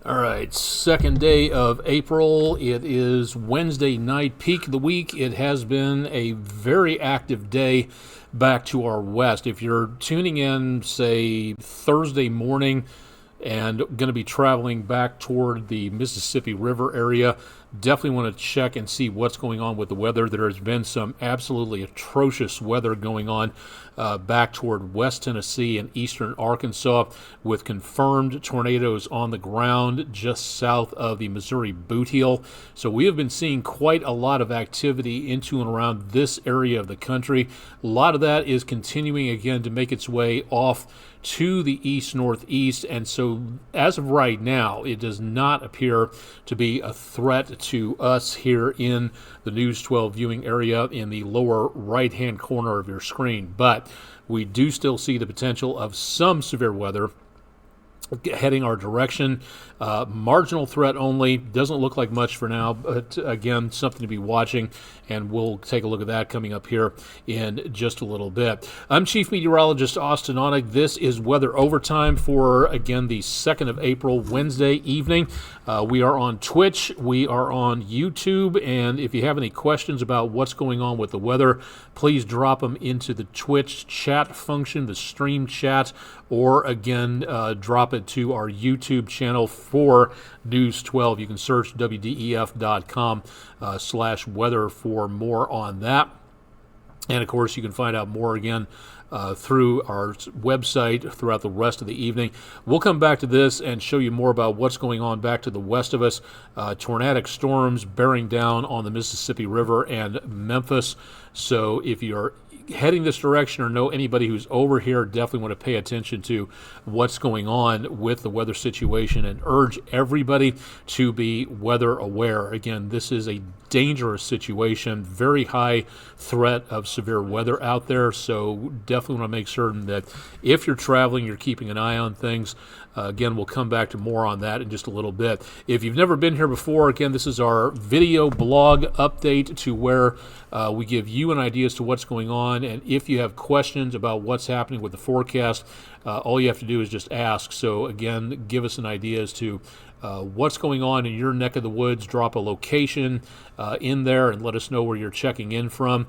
All right, second day of April. It is Wednesday night, peak of the week. It has been a very active day back to our west. If you're tuning in, say, Thursday morning and going to be traveling back toward the Mississippi River area, definitely want to check and see what's going on with the weather. There has been some absolutely atrocious weather going on back toward West Tennessee and eastern Arkansas, with confirmed tornadoes on the ground just south of the Missouri Boot Heel. So we have been seeing quite a lot of activity into and around this area of the country. A lot of that is continuing again to make its way off to the east-northeast, and so as of right now, it does not appear to be a threat to us here in the News 12 viewing area in the lower right-hand corner of your screen. But we do still see the potential of some severe weather heading our direction. Marginal threat only. Doesn't look like much for now, but again, something to be watching, and we'll take a look at that coming up here in just a little bit. I'm Chief Meteorologist Austen Onek. This is Weather Overtime for, again, the 2nd of April, Wednesday evening. We are on Twitch, we are on YouTube, and if you have any questions about what's going on with the weather, please drop them into the Twitch chat function, the stream chat, or again, drop it to our YouTube channel for News 12. You can search wdef.com/weather for more on that. And of course, you can find out more again through our website throughout the rest of the evening. We'll come back to this and show you more about what's going on back to the west of us. Tornadic storms bearing down on the Mississippi River and Memphis. So if you're heading this direction or know anybody who's over here, definitely want to pay attention to what's going on with the weather situation and urge everybody to be weather aware. Again, this is a dangerous situation, very high threat of severe weather out there, so definitely want to make certain that if you're traveling, you're keeping an eye on things. Again, we'll come back to more on that in just a little bit. If you've never been here before, again, this is our video blog update to where we give you an idea as to what's going on, and if you have questions about what's happening with the forecast, all you have to do is just ask. So again, give us an idea as to what's going on in your neck of the woods. Drop a location in there and let us know where you're checking in from.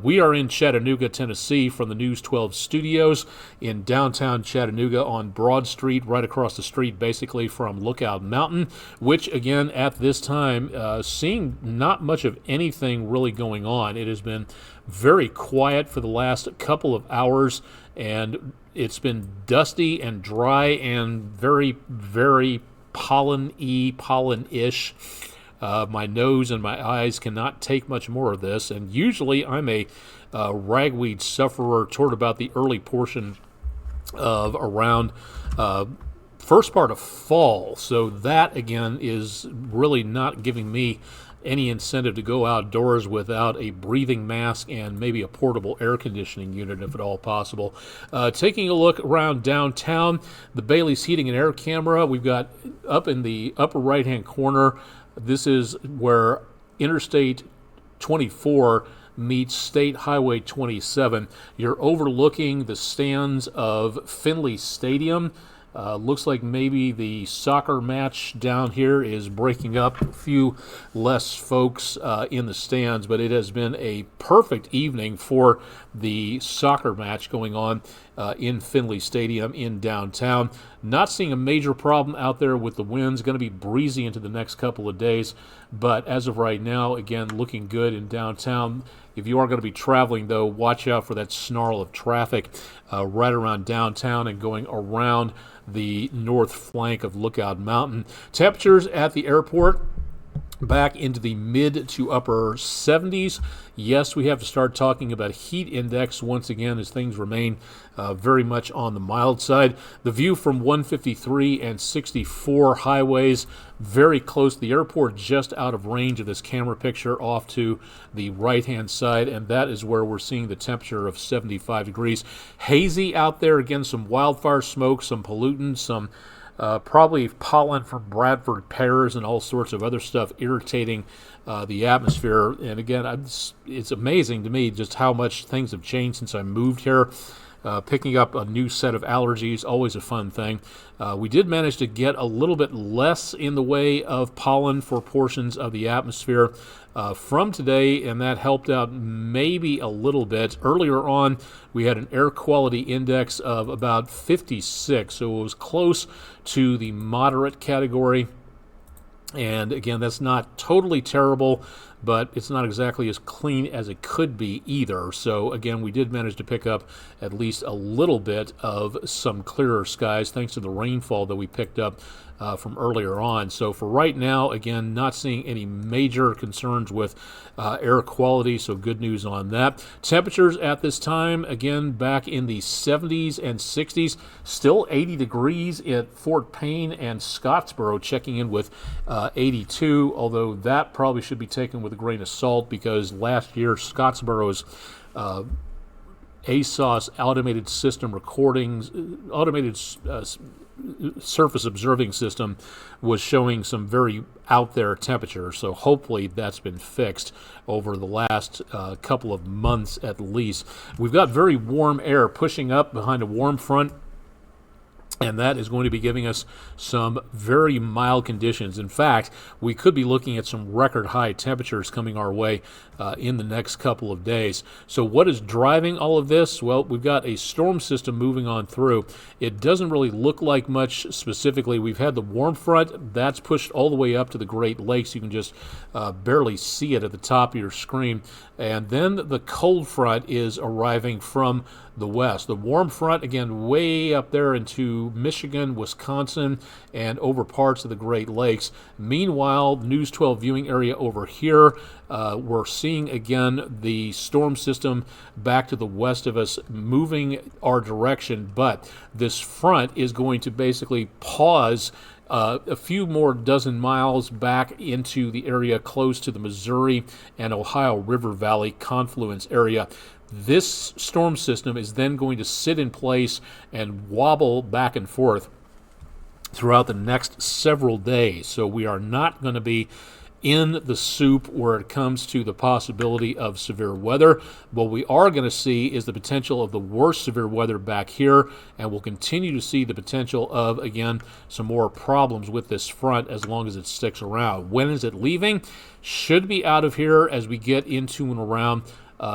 We are in Chattanooga, Tennessee, from the News 12 studios in downtown Chattanooga on Broad Street, right across the street basically from Lookout Mountain, which again at this time seeing not much of anything really going on. It has been very quiet for the last couple of hours, and it's been dusty and dry and very, very pollen-ish. My nose and my eyes cannot take much more of this, and usually I'm a ragweed sufferer toward about the early portion of around first part of fall, so that again is really not giving me any incentive to go outdoors without a breathing mask and maybe a portable air conditioning unit if at all possible. Taking a look around downtown, the Bailey's Heating and Air camera, we've got up in the upper right hand corner, this is where Interstate 24 meets State Highway 27. You're overlooking the stands of Finley Stadium. Looks like maybe the soccer match down here is breaking up, a few less folks in the stands, but it has been a perfect evening for the soccer match going on in Finley Stadium in downtown. Not seeing a major problem out there with the winds. Going to be breezy into the next couple of days, but as of right now, again, looking good in downtown. If you are going to be traveling, though, watch out for that snarl of traffic right around downtown and going around the north flank of Lookout Mountain. Temperatures at the airport back into the mid to upper 70s. Yes, we have to start talking about heat index once again as things remain very much on the mild side. The view from 153 and 64 highways, very close to the airport, just out of range of this camera picture off to the right-hand side, and that is where we're seeing the temperature of 75 degrees. Hazy out there, again, some wildfire smoke, some pollutants, some probably pollen from Bradford pears and all sorts of other stuff irritating the atmosphere. And again, it's amazing to me just how much things have changed since I moved here. picking up a new set of allergies, always a fun thing. We did manage to get a little bit less in the way of pollen for portions of the atmosphere from today, and that helped out maybe a little bit. Earlier on, we had an air quality index of about 56, so it was close to the moderate category. And again, that's not totally terrible, but it's not exactly as clean as it could be either. So again, we did manage to pick up at least a little bit of some clearer skies thanks to the rainfall that we picked up from earlier on. So for right now, again, not seeing any major concerns with air quality, so good news on that. Temperatures at this time, again, back in the 70s and 60s, still 80 degrees at Fort Payne and Scottsboro, checking in with 82, although that probably should be taken with a grain of salt because last year Scottsboro's ASOS automated system recordings, automated surface observing system was showing some very out there temperatures. So hopefully that's been fixed over the last couple of months at least. We've got very warm air pushing up behind a warm front, and that is going to be giving us some very mild conditions. In fact, we could be looking at some record high temperatures coming our way in the next couple of days. So what is driving all of this? Well, we've got a storm system moving on through. It doesn't really look like much specifically. We've had the warm front. That's pushed all the way up to the Great Lakes. You can just barely see it at the top of your screen. And then the cold front is arriving from the west. The warm front, again, way up there into Michigan, Wisconsin, and over parts of the Great Lakes. Meanwhile, News 12 viewing area over here, we're seeing again the storm system back to the west of us moving our direction, but this front is going to basically pause a few more dozen miles back into the area close to the Missouri and Ohio River Valley confluence area. This storm system is then going to sit in place and wobble back and forth throughout the next several days. So we are not going to be in the soup where it comes to the possibility of severe weather. What we are going to see is the potential of the worst severe weather back here, and we'll continue to see the potential of, again, some more problems with this front as long as it sticks around. When is it leaving? Should be out of here as we get into and around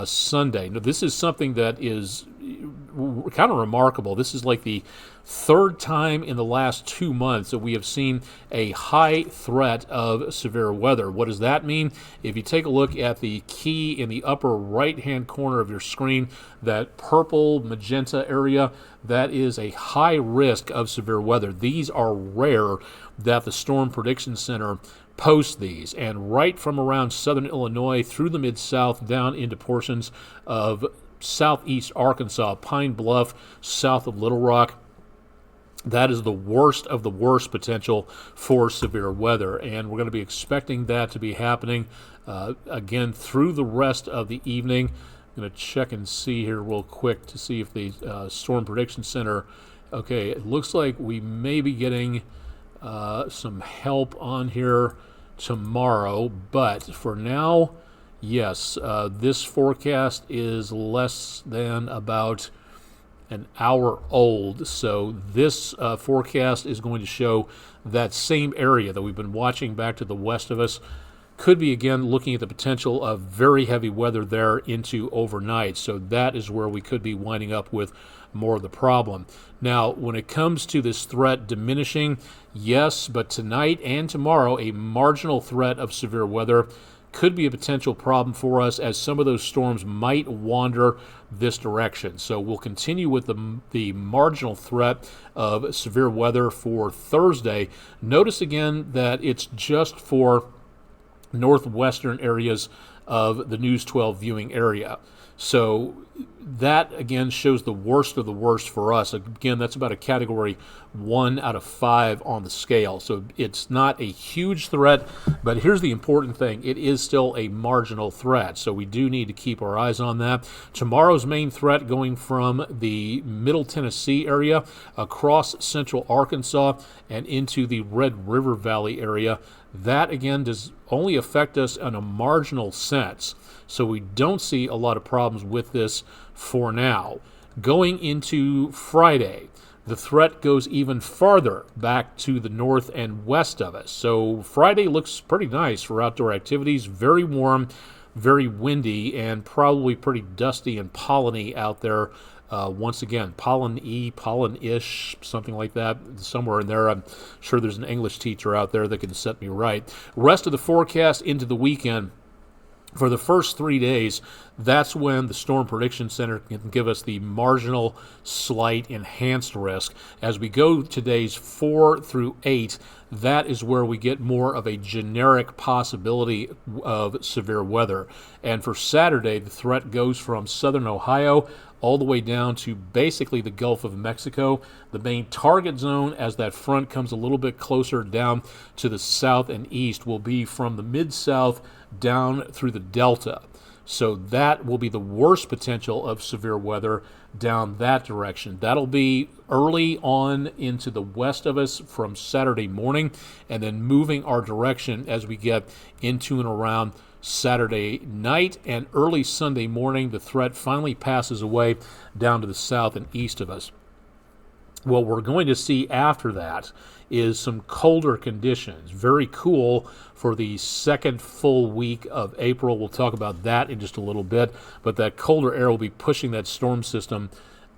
Sunday. Now, this is something that is kind of remarkable. This is like the third time in the last 2 months that we have seen a high threat of severe weather. What does that mean? If you take a look at the key in the upper right-hand corner of your screen, that purple magenta area, that is a high risk of severe weather. These are rare that the Storm Prediction Center post these, and right from around southern Illinois through the Mid-South down into portions of southeast Arkansas, Pine Bluff, south of Little Rock, that is the worst of the worst potential for severe weather, and we're going to be expecting that to be happening again through the rest of the evening. I'm going to check and see here real quick to see if the Storm Prediction Center, okay, it looks like we may be getting some help on here tomorrow, but for now, yes, this forecast is less than about an hour old, so this forecast is going to show that same area that we've been watching back to the west of us. Could be again looking at the potential of very heavy weather there into overnight, so that is where we could be winding up with more of the problem. Now, when it comes to this threat diminishing, yes, but tonight and tomorrow, a marginal threat of severe weather could be a potential problem for us as some of those storms might wander this direction. So we'll continue with the marginal threat of severe weather for Thursday. Notice again that it's just for northwestern areas of the News 12 viewing area. So that, again, shows the worst of the worst for us. Again, that's about a category 1 out of 5 on the scale. So it's not a huge threat, but here's the important thing. It is still a marginal threat, so we do need to keep our eyes on that. Tomorrow's main threat going from the Middle Tennessee area across central Arkansas and into the Red River Valley area. That, again, does only affect us in a marginal sense. So we don't see a lot of problems with this for now. Going into Friday, the threat goes even farther back to the north and west of us. So Friday looks pretty nice for outdoor activities. Very warm, very windy, and probably pretty dusty and pollen-y out there. Once again, pollen-y, pollen-ish, something like that, somewhere in there. I'm sure there's an English teacher out there that can set me right. Rest of the forecast into the weekend. For the first 3 days, that's when the Storm Prediction Center can give us the marginal, slight, enhanced risk. As we go to days 4 through 8, that is where we get more of a generic possibility of severe weather. And for Saturday, the threat goes from southern Ohio all the way down to basically the Gulf of Mexico. The main target zone, as that front comes a little bit closer down to the south and east, will be from the mid-south down through the Delta. So that will be the worst potential of severe weather down that direction. That'll be early on into the west of us from Saturday morning, and then moving our direction as we get into and around Saturday night and early Sunday morning. The threat finally passes away down to the south and east of us. What we're going to see after that is some colder conditions. Very cool for the second full week of April. We'll talk about that in just a little bit, but that colder air will be pushing that storm system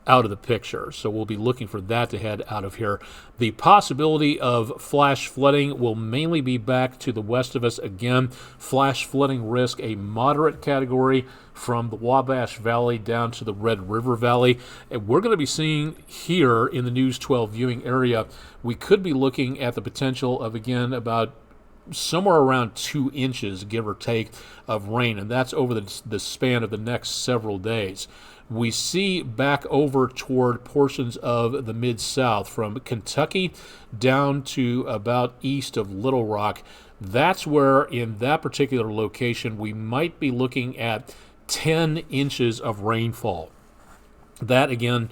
out of the picture. So we'll be looking for that to head out of here. The possibility of flash flooding will mainly be back to the west of us again. Flash flooding risk, a moderate category from the Wabash Valley down to the Red River Valley. And we're going to be seeing here in the News 12 viewing area, we could be looking at the potential of, again, about somewhere around 2 inches, give or take, of rain, and that's over the span of the next several days. We see back over toward portions of the Mid-South from Kentucky down to about east of Little Rock. That's where, in that particular location, we might be looking at 10 inches of rainfall. That, again,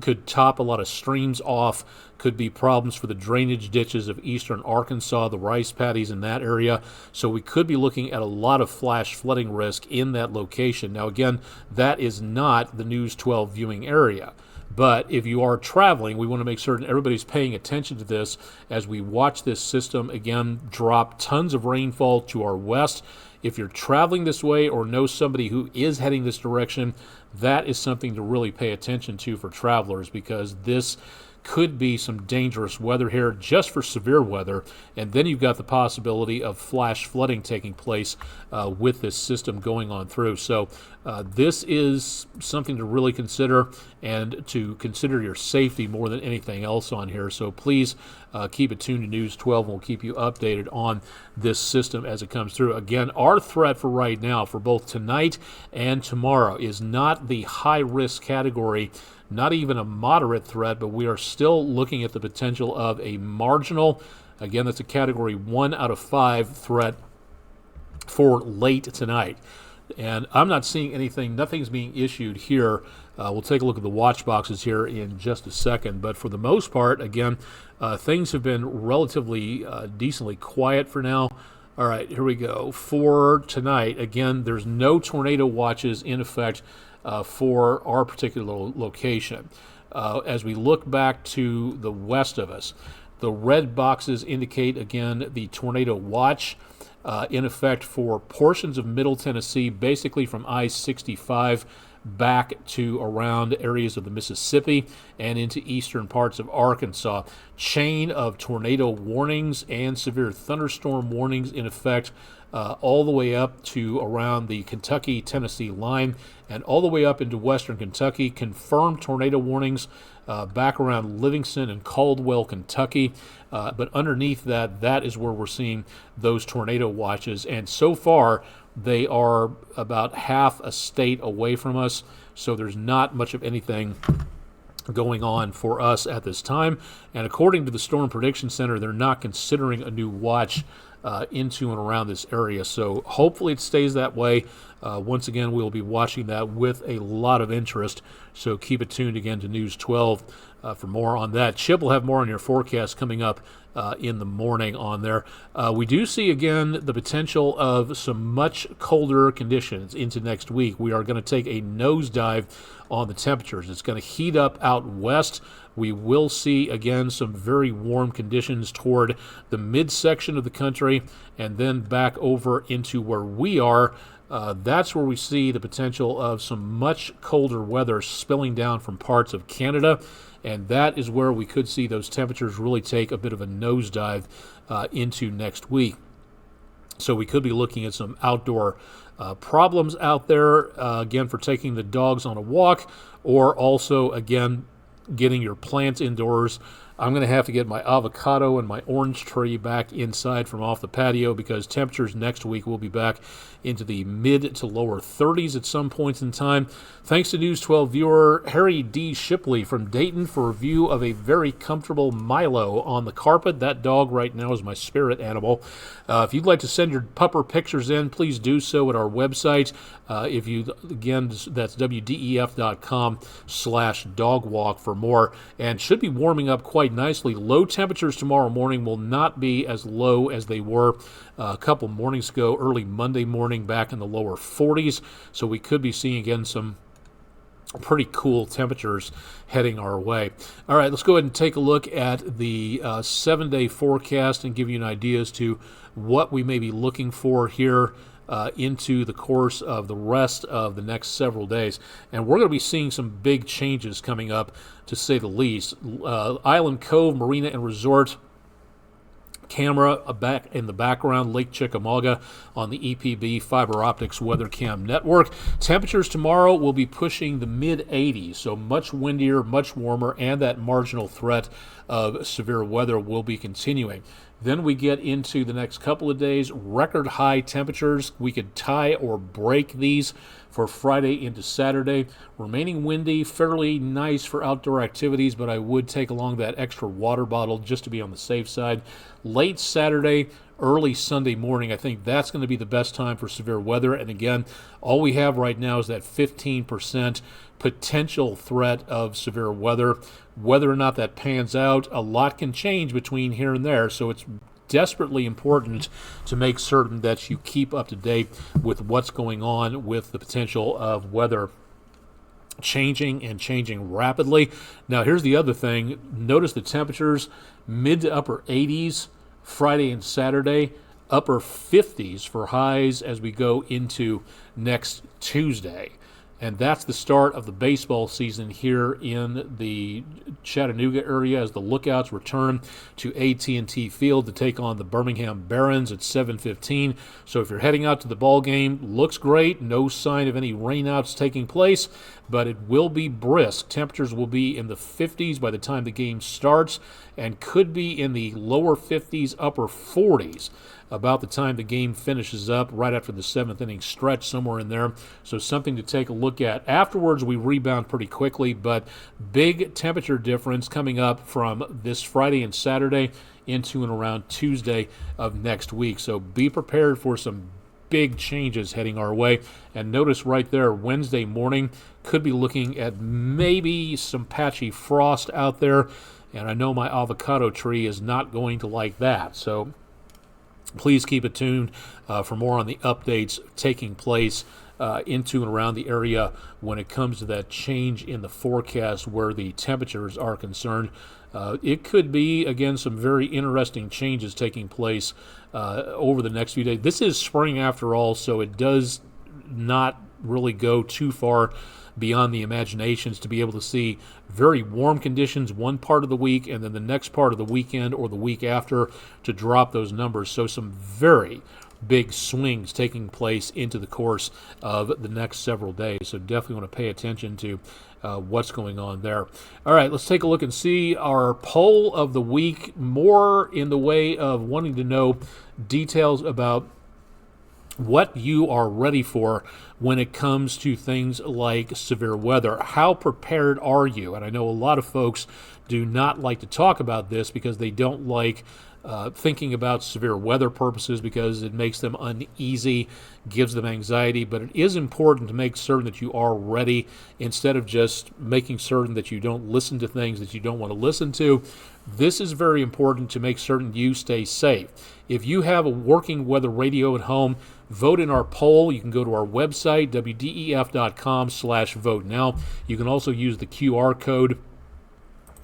could top a lot of streams off, could be problems for the drainage ditches of eastern Arkansas, the rice paddies in that area. So we could be looking at a lot of flash flooding risk in that location. Now, again, that is not the News 12 viewing area. But if you are traveling, we want to make certain everybody's paying attention to this as we watch this system, again, drop tons of rainfall to our west. If you're traveling this way or know somebody who is heading this direction, that is something to really pay attention to for travelers, because this could be some dangerous weather here just for severe weather. And then you've got the possibility of flash flooding taking place with this system going on through. So this is something to really consider, and to consider your safety more than anything else on here. So please keep it tuned to News 12, and we'll keep you updated on this system as it comes through. Again, our threat for right now, for both tonight and tomorrow, is not the high-risk category, not even a moderate threat, but we are still looking at the potential of a marginal, again, that's a category 1 out of 5 threat for late tonight. And I'm not seeing anything, nothing's being issued here. We'll take a look at the watch boxes here in just a second. But for the most part, again, things have been relatively decently quiet for now. All right, here we go. For tonight, again, there's no tornado watches in effect for our particular location. As we look back to the west of us, the red boxes indicate, again, the tornado watch in effect for portions of Middle Tennessee, basically from I-65 back to around areas of the Mississippi and into eastern parts of Arkansas. Chain of tornado warnings and severe thunderstorm warnings in effect all the way up to around the Kentucky-Tennessee line and all the way up into western Kentucky. Confirmed tornado warnings back around Livingston and Caldwell, Kentucky. But underneath that, that is where we're seeing those tornado watches. And so far, they are about half a state away from us, so there's not much of anything going on for us at this time. And according to the Storm Prediction Center, they're not considering a new watch into and around this area. So hopefully it stays that way. Once again, we'll be watching that with a lot of interest. So keep it tuned again to News 12 for more on that. Chip will have more on your forecast coming up in the morning on there. We do see, again, the potential of some much colder conditions into next week. We are going to take a nosedive on the temperatures. It's going to heat up out west. We will see, again, some very warm conditions toward the midsection of the country and then back over into where we are. That's where we see the potential of some much colder weather spilling down from parts of Canada, and that is where we could see those temperatures really take a bit of a nosedive into next week. So we could be looking at some outdoor problems out there, again, for taking the dogs on a walk, or also, again, getting your plants indoors. I'm going to have to get my avocado and my orange tree back inside from off the patio because temperatures next week will be back into the mid to lower 30s at some points in time. Thanks to News 12 viewer Harry D. Shipley from Dayton for a review of a very comfortable Milo on the carpet. That dog right now is my spirit animal. If you'd like to send your pupper pictures in, please do so at our website. Again, that's wdef.com/dogwalk for more, and should be warming up quite nicely. Low temperatures tomorrow morning will not be as low as they were a couple mornings ago, early Monday morning, back in the lower 40s. So we could be seeing again some pretty cool temperatures heading our way. All right, let's go ahead and take a look at the 7-day forecast and give you an idea as to what we may be looking for here into the course of the rest of the next several days. And we're going to be seeing some big changes coming up, to say the least. Island Cove Marina and Resort camera back in the background, Lake Chickamauga on the EPB Fiber Optics Weather Cam network. Temperatures tomorrow will be pushing the mid-80s, so much windier, much warmer, and that marginal threat of severe weather will be continuing. Then we get into the next couple of days, record high temperatures. We could tie or break these for Friday into Saturday. Remaining windy, fairly nice for outdoor activities, but I would take along that extra water bottle just to be on the safe side. Late Saturday, early Sunday morning, I think that's going to be the best time for severe weather. And again, all we have right now is that 15% potential threat of severe weather. Whether or not that pans out, a lot can change between here and there, so it's desperately important to make certain that you keep up to date with what's going on with the potential of weather changing and changing rapidly. Now, here's the other thing. Notice the temperatures, mid to upper 80s Friday and Saturday, upper 50s for highs as we go into next Tuesday. And that's the start of the baseball season here in the Chattanooga area as the Lookouts return to AT&T Field to take on the Birmingham Barons at 7:15. So if you're heading out to the ball game, looks great. No sign of any rainouts taking place, but it will be brisk. Temperatures will be in the 50s by the time the game starts and could be in the lower 50s, upper 40s about the time the game finishes up, right after the 7th inning stretch, somewhere in there. So something to take a look at. Afterwards, we rebound pretty quickly, but big temperature difference coming up from this Friday and Saturday into and around Tuesday of next week. So be prepared for some big changes heading our way. And notice right there, Wednesday morning, could be looking at maybe some patchy frost out there. And I know my avocado tree is not going to like that. So please keep it tuned for more on the updates taking place into and around the area when it comes to that change in the forecast where the temperatures are concerned. It could be, again, some very interesting changes taking place over the next few days. This is spring after all, so it does not really go too far beyond the imaginations to be able to see very warm conditions one part of the week and then the next part of the weekend or the week after to drop those numbers. So some very big swings taking place into the course of the next several days. So definitely want to pay attention to what's going on there. All right, let's take a look and see our poll of the week, more in the way of wanting to know details about what you are ready for when it comes to things like severe weather. How prepared are you? And I know a lot of folks do not like to talk about this because they don't like thinking about severe weather purposes because it makes them uneasy, gives them anxiety, but it is important to make certain that you are ready instead of just making certain that you don't listen to things that you don't want to listen to. This is very important to make certain you stay safe. If you have a working weather radio at home, vote in our poll. You can go to our website, wdef.com/vote now. You can also use the QR code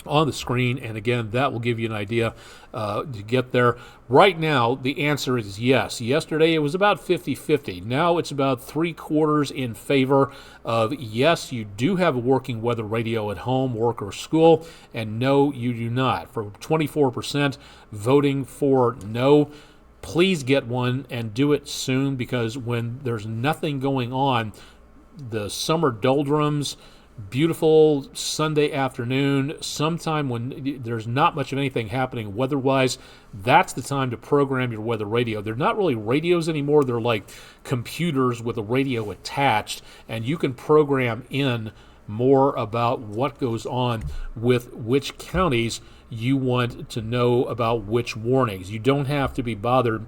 on the screen, and again, that will give you an idea to get there. Right now, the answer is yes. Yesterday, it was about 50-50. Now it's about 3/4 in favor of yes, you do have a working weather radio at home, work, or school, and no, you do not. For 24% voting for no, please get one and do it soon, because when there's nothing going on, the summer doldrums, beautiful Sunday afternoon, sometime when there's not much of anything happening weather-wise, that's the time to program your weather radio. They're not really radios anymore. They're like computers with a radio attached, and you can program in more about what goes on with which counties you want to know about which warnings. You don't have to be bothered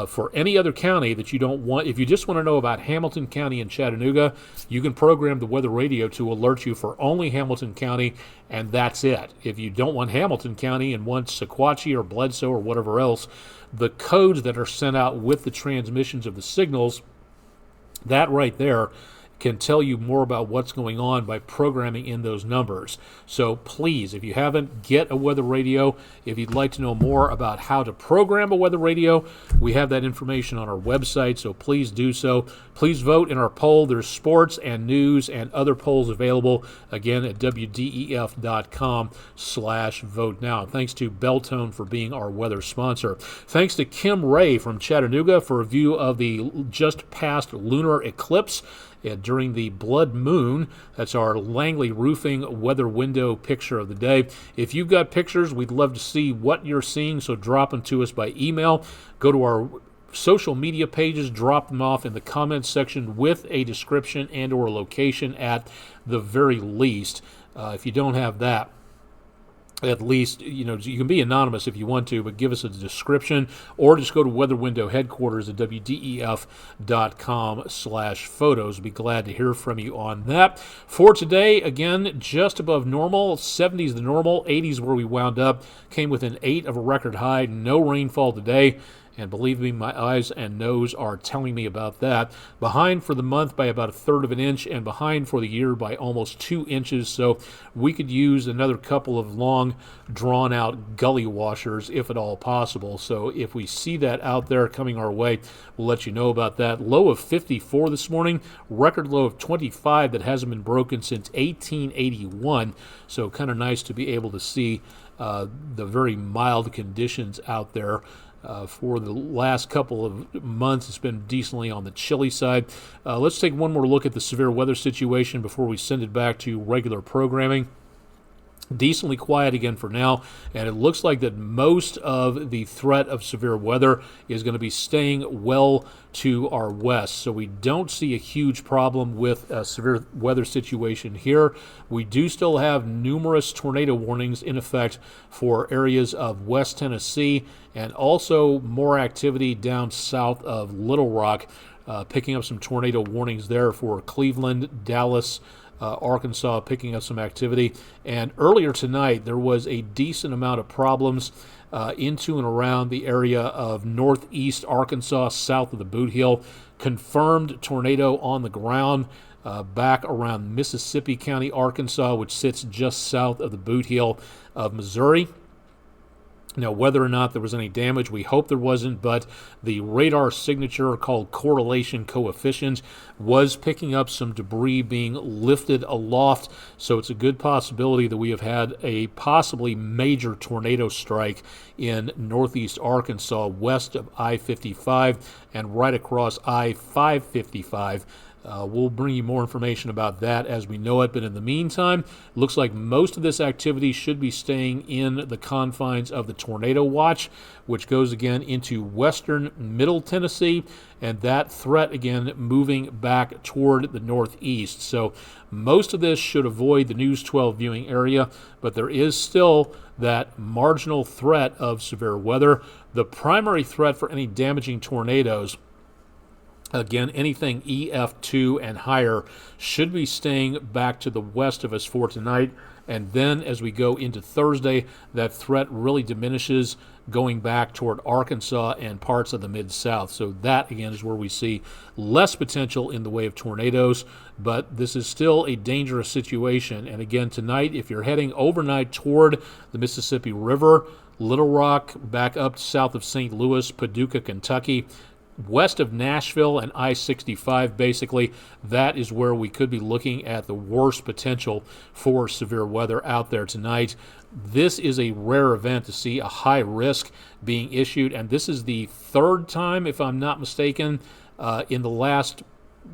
for any other county that you don't want. If you just want to know about Hamilton County and Chattanooga, you can program the weather radio to alert you for only Hamilton County, and that's it. If you don't want Hamilton County and want Sequatchie or Bledsoe or whatever else, the codes that are sent out with the transmissions of the signals, that right there can tell you more about what's going on by programming in those numbers. So please, if you haven't, get a weather radio. If you'd like to know more about how to program a weather radio, we have that information on our website, so please do so. Please vote in our poll. There's sports and news and other polls available, again, at wdef.com/vote now. Thanks to Beltone for being our weather sponsor. Thanks to Kim Ray from Chattanooga for a view of the just past lunar eclipse during the blood moon. That's our Langley Roofing weather window picture of the day. If you've got pictures, we'd love to see what you're seeing, so drop them to us by email. Go to our social media pages, drop them off in the comments section with a description and or location at the very least. If you don't have that, at least, you can be anonymous if you want to, but give us a description, or just go to Weather Window headquarters at wdef.com/photos. Be glad to hear from you on that. For today, again, just above normal, 70s the normal, 80s where we wound up, came within 8 of a record high, no rainfall today. And believe me, my eyes and nose are telling me about that. Behind for the month by about 1/3 of an inch, and behind for the year by almost 2 inches. So we could use another couple of long, drawn-out gully washers, if at all possible. So if we see that out there coming our way, we'll let you know about that. Low of 54 this morning, record low of 25 that hasn't been broken since 1881. So kind of nice to be able to see the very mild conditions out there. For the last couple of months, it's been decently on the chilly side. Let's take one more look at the severe weather situation before we send it back to regular programming. Decently quiet again for now, and it looks like that most of the threat of severe weather is going to be staying well to our west. So we don't see a huge problem with a severe weather situation here. We do still have numerous tornado warnings in effect for areas of West Tennessee, and also more activity down south of Little Rock, picking up some tornado warnings there for Cleveland, Dallas, Arkansas, picking up some activity. And earlier tonight, there was a decent amount of problems into and around the area of northeast Arkansas, south of the Boot Heel. Confirmed tornado on the ground back around Mississippi County, Arkansas, which sits just south of the Boot Heel of Missouri. Now, whether or not there was any damage, we hope there wasn't, but the radar signature called correlation coefficient was picking up some debris being lifted aloft, so it's a good possibility that we have had a possibly major tornado strike in northeast Arkansas, west of I-55 and right across I-555. We'll bring you more information about that as we know it. But in the meantime, looks like most of this activity should be staying in the confines of the tornado watch, which goes again into western middle Tennessee, and that threat again moving back toward the northeast. So most of this should avoid the News 12 viewing area, but there is still that marginal threat of severe weather. The primary threat for any damaging tornadoes, again, anything EF2 and higher, should be staying back to the west of us for tonight. And then as we go into Thursday, that threat really diminishes, going back toward Arkansas and parts of the Mid-South. So that, again, is where we see less potential in the way of tornadoes. But this is still a dangerous situation. And again, tonight, if you're heading overnight toward the Mississippi River, Little Rock, back up south of St. Louis, Paducah, Kentucky, west of Nashville and I-65, basically, that is where we could be looking at the worst potential for severe weather out there tonight. This is a rare event to see a high risk being issued, and this is the third time, if I'm not mistaken, in the last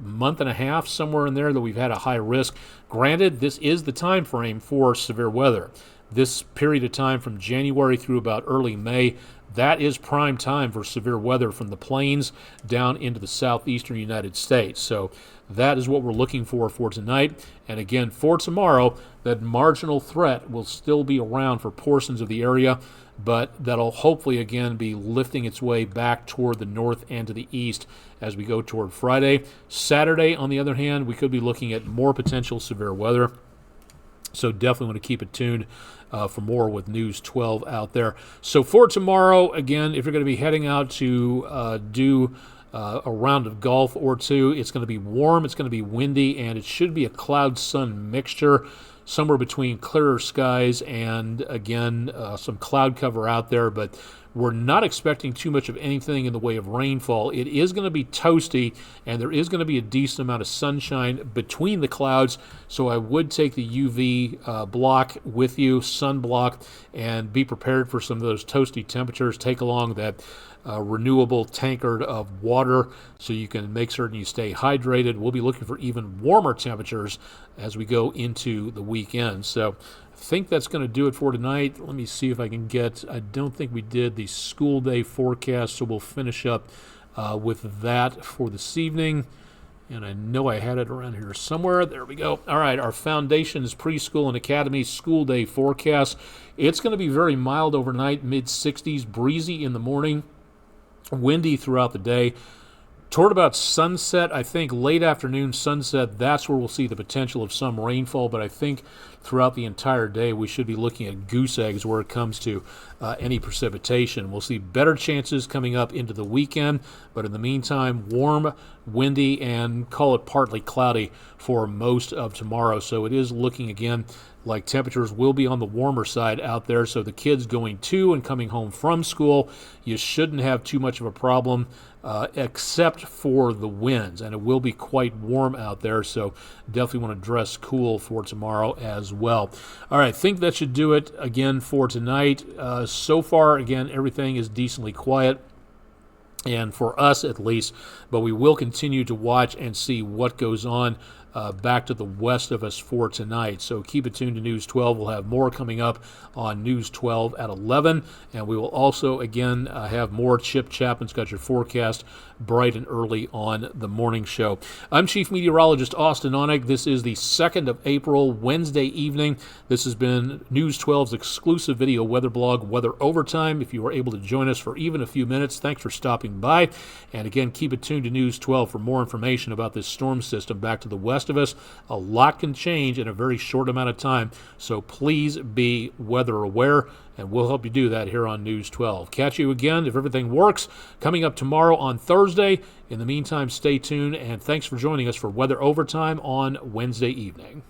month and a half, somewhere in there, that we've had a high risk. Granted, this is the time frame for severe weather. This period of time from January through about early May, that is prime time for severe weather from the plains down into the southeastern United States. So that is what we're looking for tonight. And again, for tomorrow, that marginal threat will still be around for portions of the area, but that'll hopefully again be lifting its way back toward the north and to the east as we go toward Friday. Saturday, on the other hand, we could be looking at more potential severe weather. So definitely want to keep it tuned for more with News 12 out there. So for tomorrow, again, if you're going to be heading out to do a round of golf or two, it's going to be warm, it's going to be windy, and it should be a cloud-sun mixture, somewhere between clearer skies and, again, some cloud cover out there. But we're not expecting too much of anything in the way of rainfall. It is going to be toasty, and there is going to be a decent amount of sunshine between the clouds, so I would take the UV block with you, sunblock, and be prepared for some of those toasty temperatures. Take along that renewable tankard of water so you can make certain you stay hydrated. We'll be looking for even warmer temperatures as we go into the weekend. So I think that's going to do it for tonight. Let me see if I can get, I don't think we did the school day forecast, so we'll finish up with that for this evening. And I know I had it around here somewhere. There we go. All right, our Foundations Preschool and Academy school day forecast. It's going to be very mild overnight, mid-60s, breezy in the morning, windy throughout the day. Toward about sunset, I think late afternoon, sunset, that's where we'll see the potential of some rainfall. But I think throughout the entire day, we should be looking at goose eggs where it comes to any precipitation. We'll see better chances coming up into the weekend. But in the meantime, warm, windy, and call it partly cloudy for most of tomorrow. So it is looking again like temperatures will be on the warmer side out there. So the kids going to and coming home from school, you shouldn't have too much of a problem except for the winds. And it will be quite warm out there. So definitely want to dress cool for tomorrow as well. All right, I think that should do it again for tonight. So far, again, everything is decently quiet, and for us at least, but we will continue to watch and see what goes on back to the west of us for tonight. So keep it tuned to News 12. We'll have more coming up on News 12 at 11, and we will also, again, have more. Chip Chapman's got your forecast bright and early on the morning show. I'm Chief Meteorologist Austen Onek. This is the 2nd of April, Wednesday evening. This has been News 12's exclusive video weather blog, Weather Overtime. If you were able to join us for even a few minutes, thanks for stopping by. And again, keep it tuned to News 12 for more information about this storm system back to the west of us. A lot can change in a very short amount of time, so please be weather aware, and we'll help you do that here on News 12. Catch you again, if everything works, coming up tomorrow on Thursday. In the meantime, stay tuned, and thanks for joining us for Weather Overtime on Wednesday evening.